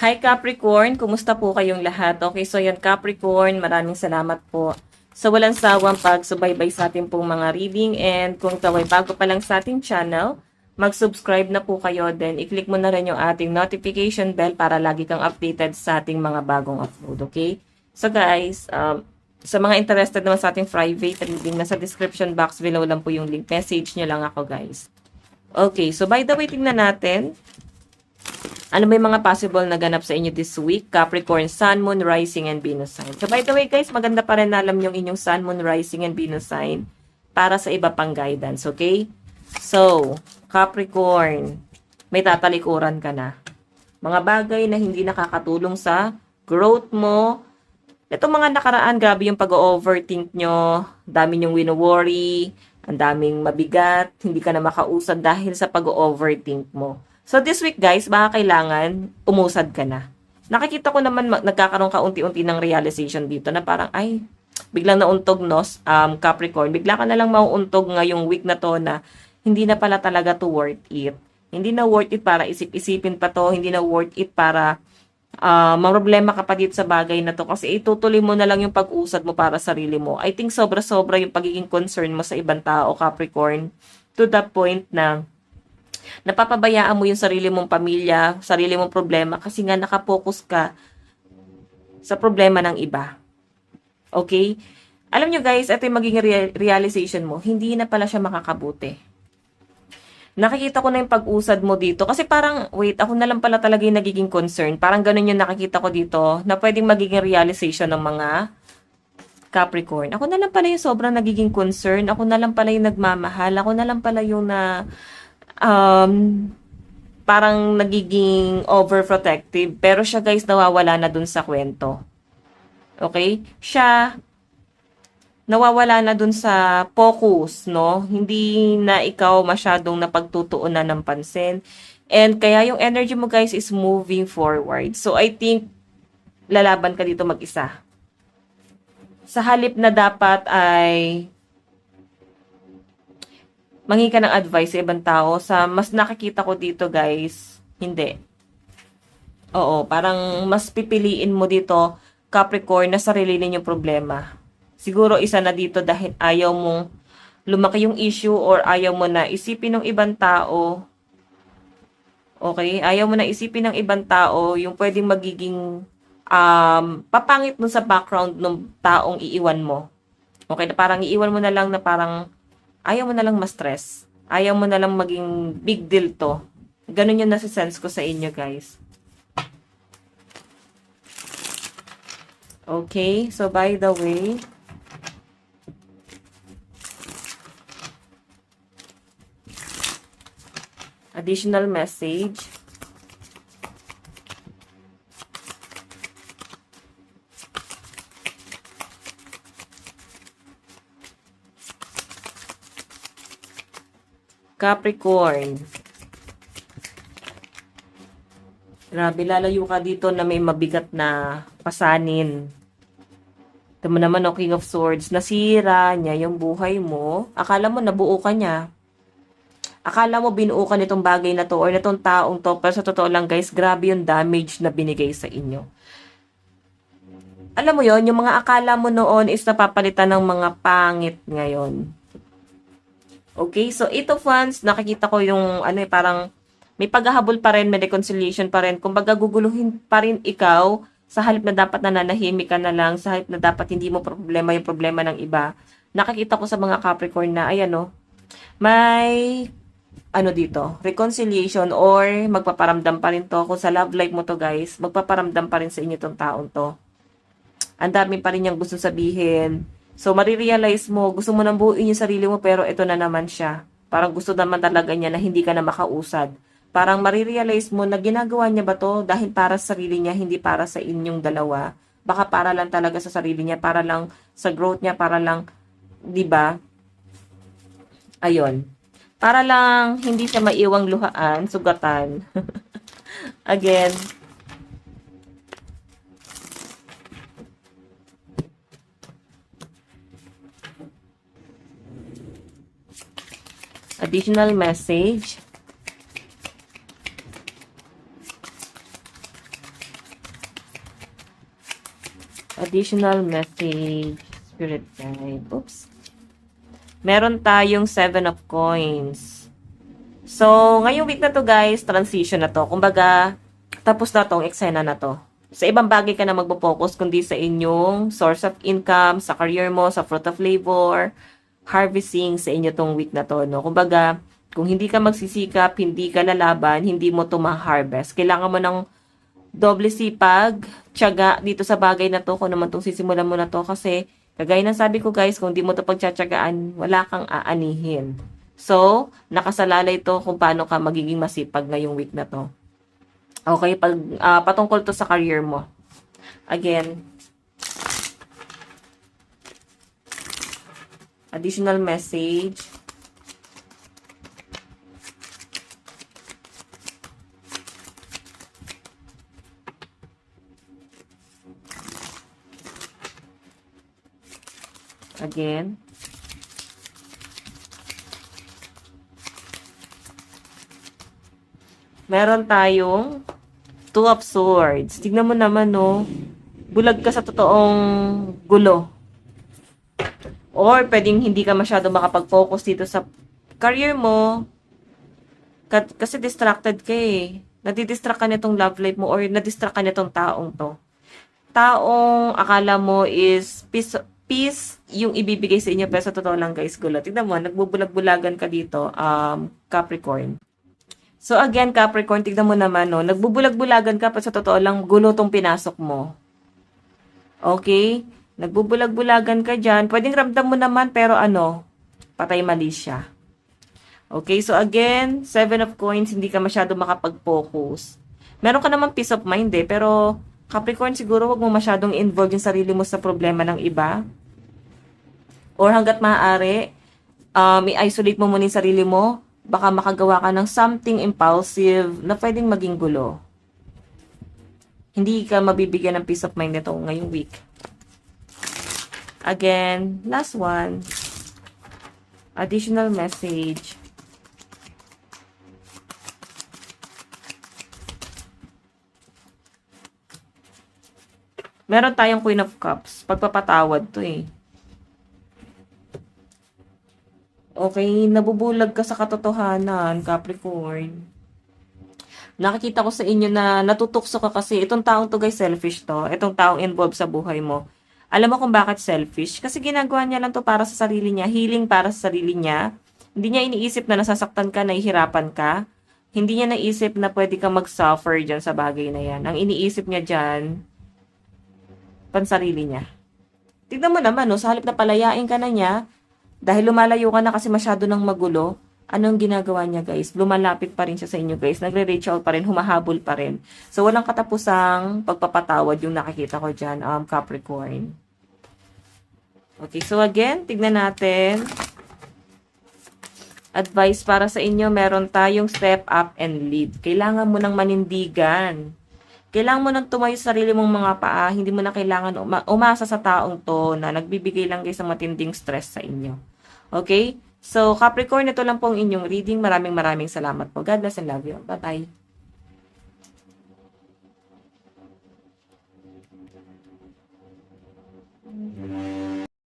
Hi Capricorn, kumusta po kayong lahat? Okay, so yan Capricorn, maraming salamat po sa walang sawang pagsubaybay sa ating pong mga reading, and kung ikaw ay bago pa lang sa ating channel, mag-subscribe na po kayo, then i-click mo na rin yung ating notification bell para lagi kang updated sa ating mga bagong upload, okay? So guys, sa mga interested naman sa ating private reading, nasa description box below lang po yung link. Message nyo lang ako guys. Okay, so by the way, tingnan natin ano ba yung mga possible na ganap sa inyo this week? Capricorn, Sun, Moon, Rising, and Venus sign. So by the way guys, maganda pa rin na alam yung inyong Sun, Moon, Rising, and Venus sign para sa iba pang guidance, okay? So, Capricorn, may tatalikuran ka na. Mga bagay na hindi nakakatulong sa growth mo. Itong mga nakaraan, grabe yung pag-overthink nyo, dami nyong wino-worry, ang daming mabigat, hindi ka na makausad dahil sa pag-overthink mo. So this week guys, baka kailangan umusad ka na. Nakikita ko naman nagkakaroon ka unti-unti ng realization dito na parang ay, biglang nauntog no, Capricorn. Bigla ka na lang mauuntog ngayong week na to na hindi na pala talaga to worth it. Hindi na worth it para isip-isipin pa to, hindi na worth it para problema ka pa dito sa bagay na to kasi itutuloy mo na lang yung pag-usad mo para sa sarili mo. I think sobra-sobra yung pagiging concern mo sa ibang tao, Capricorn, to the point na napapabayaan mo yung sarili mong pamilya, sarili mong problema kasi nga nakapokus ka sa problema ng iba. Okay? Alam nyo guys, ito yung magiging realization mo, hindi na pala siya makakabuti. Nakikita ko na yung pag-usad mo dito kasi parang, wait, ako na lang pala talaga yung nagiging concern. Parang ganun yung nakikita ko dito na pwedeng magiging realization ng mga Capricorn. Ako na lang pala yung sobrang nagiging concern. Ako na lang pala yung nagmamahal. Ako na lang pala yung parang nagiging overprotective. Pero siya guys, nawawala na dun sa kwento. Okay? Siya, nawawala na dun sa focus, no? Hindi na ikaw masyadong napagtutuunan ng pansin. And kaya yung energy mo guys is moving forward. So I think, lalaban ka dito mag-isa. Sa halip na dapat ay manghingi ka ng advice sa ibang tao, sa mas nakikita ko dito guys, hindi. Oo, parang mas pipiliin mo dito, Capricorn, na sarili ninyong problema. Siguro isa na dito dahil ayaw mong lumaki yung issue or ayaw mo na isipin ng ibang tao. Okay? Ayaw mo na isipin ng ibang tao yung pwedeng magiging papangit nun sa background ng taong iiwan mo. Okay? Na parang iiwan mo na lang na parang ayaw mo na lang ma-stress. Ayaw mo na lang maging big deal to. Ganun yung nasa-sense ko sa inyo, guys. Okay, so by the way, additional message. Capricorn. Grabe, lalayo ka dito na may mabigat na pasanin. Ito mo naman, King of Swords, nasira niya yung buhay mo. Akala mo nabuo ka niya. Akala mo binuo ka nitong bagay na to or nitong taong to, pero sa totoo lang guys, grabe yung damage na binigay sa inyo. Alam mo yon, yung mga akala mo noon is napapalitan ng mga pangit ngayon. Okay, so ito fans, nakikita ko yung parang may paghahabol pa rin, may reconciliation pa rin. Kumbaga guguluhin pa rin ikaw sa halip na dapat nananahimik ka na lang, sa halip na dapat hindi mo problema yung problema ng iba. Nakikita ko sa mga Capricorn na ayan may dito, reconciliation or magpaparamdam pa rin to. Kung sa love life mo to guys, magpaparamdam pa rin sa inyo tong taong to. Ang dami pa rin niyang gusto sabihin. So, marirealize mo, gusto mo nang buuin yung sarili mo, pero ito na naman siya. Parang gusto naman talaga niya na hindi ka na makausad. Parang marirealize mo na ginagawa niya ba to dahil para sa sarili niya, hindi para sa inyong dalawa. Baka para lang talaga sa sarili niya, para lang sa growth niya, para lang, di ba? Ayun. Para lang hindi siya maiwang luhaan, sugatan. Again, additional message. Additional message. Spirit guide. Oops. Meron tayong 7 of coins. So, ngayong week na to guys, transition na to. Kumbaga, tapos na tong eksena na to. Sa ibang bagay ka na magpo-focus kundi sa inyong source of income, sa career mo, sa fruit of labor, harvesting sa inyo tong week na to. No? Kumbaga, kung hindi ka magsisikap, hindi ka lalaban, hindi mo to ma-harvest. Kailangan mo ng doble sipag, tiyaga dito sa bagay na to, kung naman tong sisimulan mo na to. Kasi, kagaya ng sabi ko guys, kung di mo to pagtsatsagaan, wala kang aanihin. So, nakasalalay to kung paano ka magiging masipag ngayong week na to. Okay, patungkol to sa career mo. Again, additional message. Again. Meron tayong Two of Swords. Tignan mo naman, no. Bulag ka sa totoong gulo. Or, pwedeng hindi ka masyado makapag-focus dito sa career mo. Kasi distracted ka eh. Nadidistract ka nitong love life mo or nadistract ka nitong taong to. Taong akala mo is peace yung ibibigay sa inyo. Pero sa totoo lang guys, gulo. Tignan mo, nagbubulag-bulagan ka dito, Capricorn. So again, Capricorn, tignan mo naman, no, nagbubulag-bulagan ka pa sa totoo lang, gulo tong pinasok mo. Okay? Nagbubulag-bulagan ka dyan. Pwedeng ramdam mo naman, pero ano, patay mali siya. Okay? So again, 7 of coins, hindi ka masyado makapag-focus. Meron ka naman peace of mind eh, pero Capricorn, siguro wag mo masyadong involve yung sarili mo sa problema ng iba. Or hanggat maaari, i-isolate mo muna yung sarili mo. Baka makagawa ka ng something impulsive na pwedeng maging gulo. Hindi ka mabibigyan ng peace of mind nito ngayong week. Again, last one. Additional message. Meron tayong Queen of Cups. Pagpapatawad to eh. Okay, nabubulag ka sa katotohanan, Capricorn. Nakikita ko sa inyo na natutukso ka kasi itong taong to guys, selfish to. Itong taong involved sa buhay mo. Alam mo kung bakit selfish? Kasi ginagawa niya lang to para sa sarili niya, healing para sa sarili niya. Hindi niya iniisip na nasasaktan ka, nahihirapan ka. Hindi niya naisip na pwede kang mag-suffer dyan sa bagay na yan. Ang iniisip niya dyan, pansarili niya. Tignan mo naman, no, sa halip na palayain ka na niya, dahil lumalayo ka na kasi masyado nang magulo, anong ginagawa niya guys? Lumalapit pa rin siya sa inyo guys. Nagre-reach out pa rin, humahabol pa rin. So, walang katapusang pagpapatawad yung nakikita ko dyan, Capricorn. Okay, so again, tignan natin. Advice para sa inyo, meron tayong step up and lead. Kailangan mo ng manindigan. Kailangan mo nang tumayo sa sarili mong mga paa. Hindi mo na kailangan umasa sa taong to na nagbibigay lang guys ng matinding stress sa inyo. Okay? So, Capricorn, ito lang pong inyong reading. Maraming salamat po. God bless and love you. Bye-bye.